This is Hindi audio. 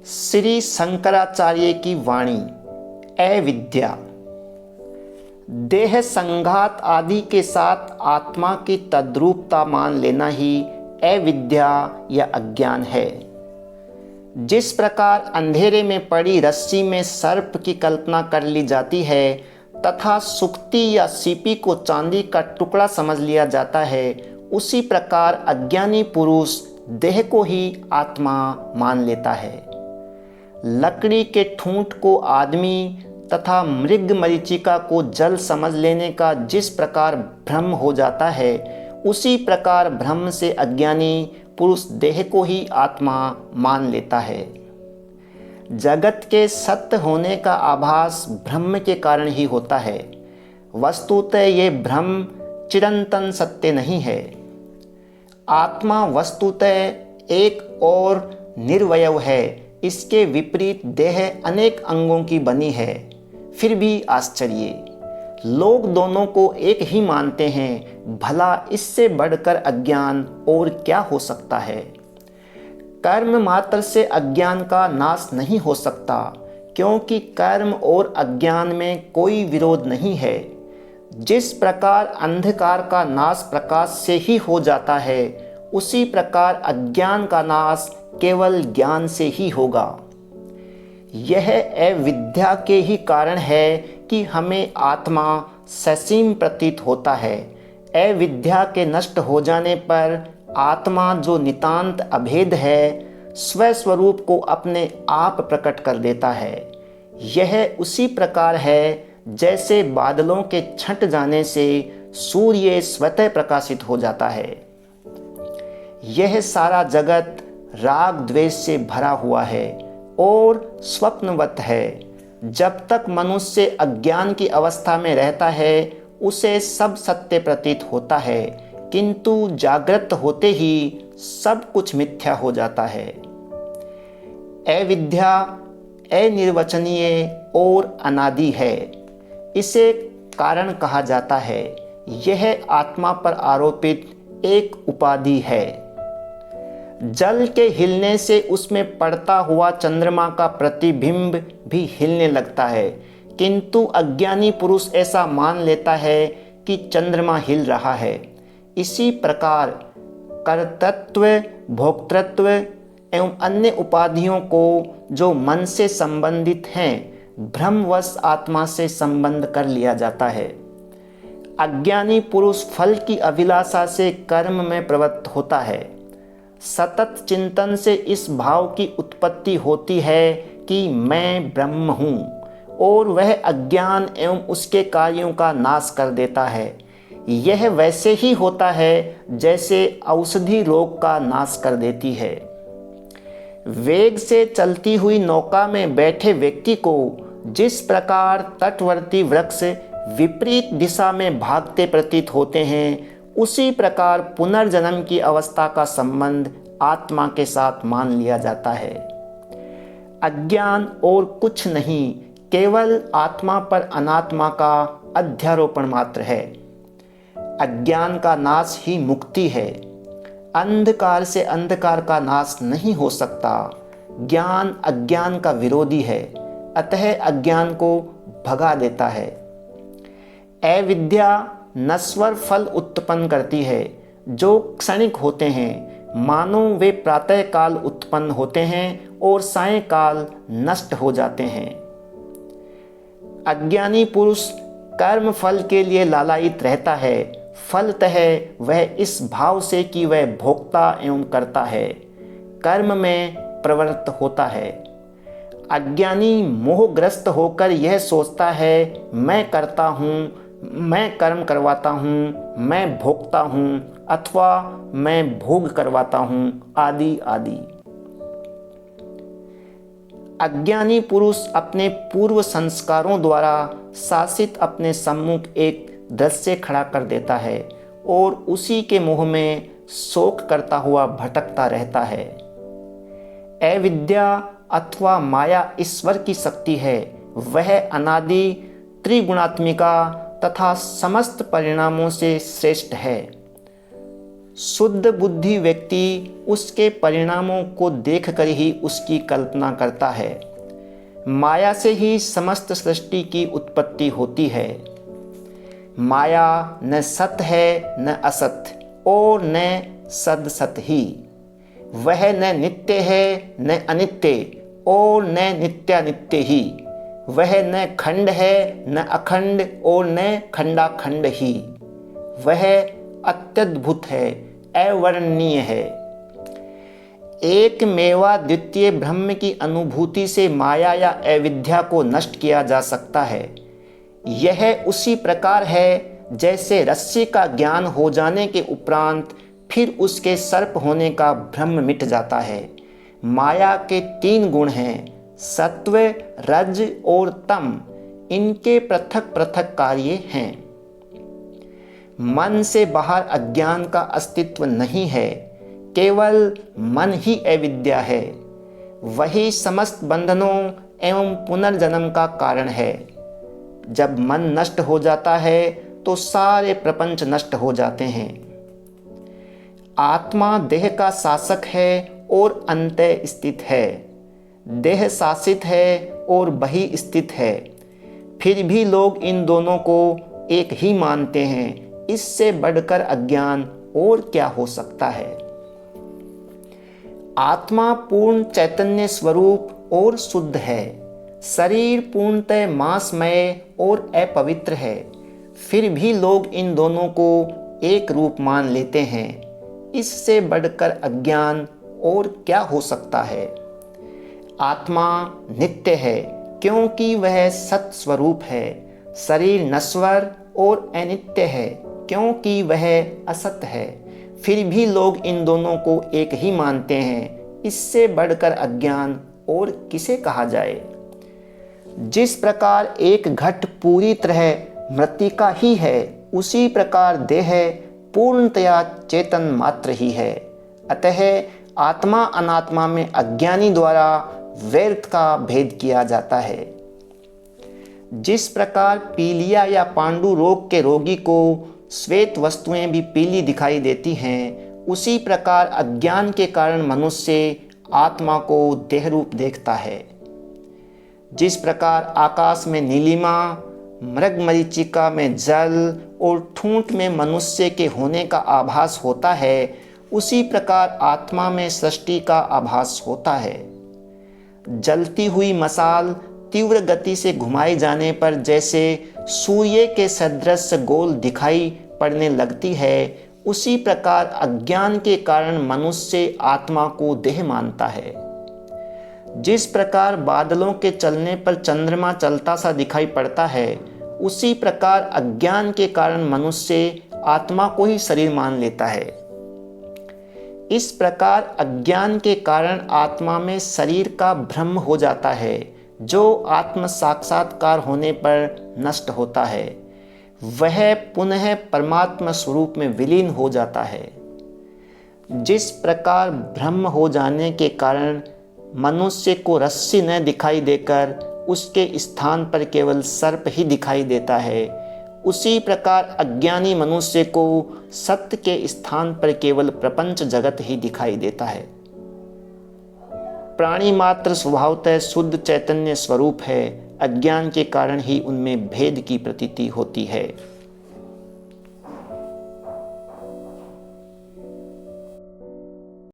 श्री शंकराचार्य की वाणी। अविद्या। देह संघात आदि के साथ आत्मा की तद्रूपता मान लेना ही अविद्या या अज्ञान है। जिस प्रकार अंधेरे में पड़ी रस्सी में सर्प की कल्पना कर ली जाती है तथा सुक्ति या सीपी को चांदी का टुकड़ा समझ लिया जाता है, उसी प्रकार अज्ञानी पुरुष देह को ही आत्मा मान लेता है। लकड़ी के ठूंठ को आदमी तथा मृग मरीचिका को जल समझ लेने का जिस प्रकार भ्रम हो जाता है, उसी प्रकार भ्रम से अज्ञानी पुरुष देह को ही आत्मा मान लेता है। जगत के सत्य होने का आभास ब्रह्म के कारण ही होता है। वस्तुतः ये भ्रम चिरंतन सत्य नहीं है। आत्मा वस्तुतः एक और निर्वयव है। इसके विपरीत देह अनेक अंगों की बनी है। फिर भी आश्चर्य, लोग दोनों को एक ही मानते हैं। भला इससे बढ़कर अज्ञान और क्या हो सकता है। कर्म मात्र से अज्ञान का नाश नहीं हो सकता, क्योंकि कर्म और अज्ञान में कोई विरोध नहीं है। जिस प्रकार अंधकार का नाश प्रकाश से ही हो जाता है, उसी प्रकार अज्ञान का नाश केवल ज्ञान से ही होगा। यह अविद्या के ही कारण है कि हमें आत्मा ससीम प्रतीत होता है। अविद्या के नष्ट हो जाने पर आत्मा, जो नितांत अभेद है, स्वस्वरूप को अपने आप प्रकट कर देता है। यह उसी प्रकार है जैसे बादलों के छंट जाने से सूर्य स्वतः प्रकाशित हो जाता है। यह सारा जगत राग द्वेष से भरा हुआ है और स्वप्नवत है। जब तक मनुष्य अज्ञान की अवस्था में रहता है, उसे सब सत्य प्रतीत होता है, किंतु जागृत होते ही सब कुछ मिथ्या हो जाता है। अविद्या अनिर्वचनीय और अनादि है। इसे कारण कहा जाता है। यह आत्मा पर आरोपित एक उपाधि है। जल के हिलने से उसमें पड़ता हुआ चंद्रमा का प्रतिबिंब भी हिलने लगता है, किंतु अज्ञानी पुरुष ऐसा मान लेता है कि चंद्रमा हिल रहा है। इसी प्रकार कर्तृत्व, भोक्तृत्व एवं अन्य उपाधियों को जो मन से संबंधित हैं, भ्रमवश आत्मा से संबंध कर लिया जाता है। अज्ञानी पुरुष फल की अभिलाषा से कर्म में प्रवृत्त होता है। सतत चिंतन से इस भाव की उत्पत्ति होती है कि मैं ब्रह्म हूँ, और वह अज्ञान एवं उसके कार्यों का नाश कर देता है। यह वैसे ही होता है जैसे औषधि रोग का नाश कर देती है। वेग से चलती हुई नौका में बैठे व्यक्ति को जिस प्रकार तटवर्ती वृक्ष विपरीत दिशा में भागते प्रतीत होते हैं, उसी प्रकार पुनर्जन्म की अवस्था का संबंध आत्मा के साथ मान लिया जाता है। अज्ञान और कुछ नहीं, केवल आत्मा पर अनात्मा का अध्यारोपण मात्र है। अज्ञान का नाश ही मुक्ति है। अंधकार से अंधकार का नाश नहीं हो सकता। ज्ञान अज्ञान का विरोधी है, अतः अज्ञान को भगा देता है। अविद्या नश्वर फल उत्पन्न करती है, जो क्षणिक होते हैं, मानो वे प्रातः काल उत्पन्न होते हैं और सायंकाल नष्ट हो जाते हैं। अज्ञानी पुरुष कर्म फल के लिए लालायित रहता है। फलतः वह इस भाव से कि वह भोक्ता एवं करता है, कर्म में प्रवृत्त होता है। अज्ञानी मोहग्रस्त होकर यह सोचता है, मैं करता हूँ, मैं कर्म करवाता हूँ, मैं भोगता हूँ, अथवा मैं भोग करवाता हूँ, आदि आदि। अज्ञानी पुरुष अपने पूर्व संस्कारों द्वारा शासित अपने सम्मुख एक दृश्य खड़ा कर देता है और उसी के मोह में शोक करता हुआ भटकता रहता है। अविद्या अथवा माया ईश्वर की शक्ति है। वह अनादि, त्रिगुणात्मिका तथा समस्त परिणामों से श्रेष्ठ है। शुद्ध बुद्धि व्यक्ति उसके परिणामों को देखकर ही उसकी कल्पना करता है। माया से ही समस्त सृष्टि की उत्पत्ति होती है। माया न सत है न असत और न सद सत ही। वह न नित्य है न अनित्य और न नित्यानित्य ही। वह न खंड है न अखंड और न खंडाखंड ही। वह अत्यद्भुत है, अवर्णनीय है। एक मेवा द्वितीय ब्रह्म की अनुभूति से माया या अविद्या को नष्ट किया जा सकता है। यह उसी प्रकार है जैसे रस्सी का ज्ञान हो जाने के उपरांत फिर उसके सर्प होने का भ्रम मिट जाता है। माया के 3 गुण हैं, सत्व, रज और तम। इनके पृथक पृथक कार्य हैं। मन से बाहर अज्ञान का अस्तित्व नहीं है, केवल मन ही अविद्या है। वही समस्त बंधनों एवं पुनर्जन्म का कारण है। जब मन नष्ट हो जाता है तो सारे प्रपंच नष्ट हो जाते हैं। आत्मा देह का शासक है और अंतः स्थित है। देह शासित है और बहि स्थित है। फिर भी लोग इन दोनों को एक ही मानते हैं। इससे बढ़कर अज्ञान और क्या हो सकता है। आत्मा पूर्ण चैतन्य स्वरूप और शुद्ध है। शरीर पूर्णतः मांसमय और अपवित्र है। फिर भी लोग इन दोनों को एक रूप मान लेते हैं। इससे बढ़कर अज्ञान और क्या हो सकता है। आत्मा नित्य है क्योंकि वह सत स्वरूप है। शरीर नश्वर और अनित्य है क्योंकि वह असत है। फिर भी लोग इन दोनों को एक ही मानते हैं। इससे बढ़कर अज्ञान और किसे कहा जाए। जिस प्रकार एक घट पूरी तरह मृत्तिका ही है, उसी प्रकार देह पूर्णतया चेतन मात्र ही है। अतः आत्मा अनात्मा में अज्ञानी द्वारा व्यर्थ का भेद किया जाता है। जिस प्रकार पीलिया या पांडु रोग के रोगी को श्वेत वस्तुएं भी पीली दिखाई देती हैं, उसी प्रकार अज्ञान के कारण मनुष्य आत्मा को देह रूप देखता है। जिस प्रकार आकाश में नीलिमा, मृगमरीचिका में जल और ठूंठ में मनुष्य के होने का आभास होता है, उसी प्रकार आत्मा में सृष्टि का आभास होता है। जलती हुई मशाल तीव्र गति से घुमाए जाने पर जैसे सूर्य के सदृश गोल दिखाई पड़ने लगती है, उसी प्रकार अज्ञान के कारण मनुष्य आत्मा को देह मानता है। जिस प्रकार बादलों के चलने पर चंद्रमा चलता सा दिखाई पड़ता है, उसी प्रकार अज्ञान के कारण मनुष्य आत्मा को ही शरीर मान लेता है। इस प्रकार अज्ञान के कारण आत्मा में शरीर का भ्रम हो जाता है, जो आत्म साक्षात्कार होने पर नष्ट होता है। वह पुनः परमात्मा स्वरूप में विलीन हो जाता है। जिस प्रकार भ्रम हो जाने के कारण मनुष्य को रस्सी न दिखाई देकर उसके स्थान पर केवल सर्प ही दिखाई देता है, उसी प्रकार अज्ञानी मनुष्य को सत्य के स्थान पर केवल प्रपंच जगत ही दिखाई देता है। प्राणी मात्र स्वभावतः शुद्ध चैतन्य स्वरूप है। अज्ञान के कारण ही उनमें भेद की प्रतीति होती है।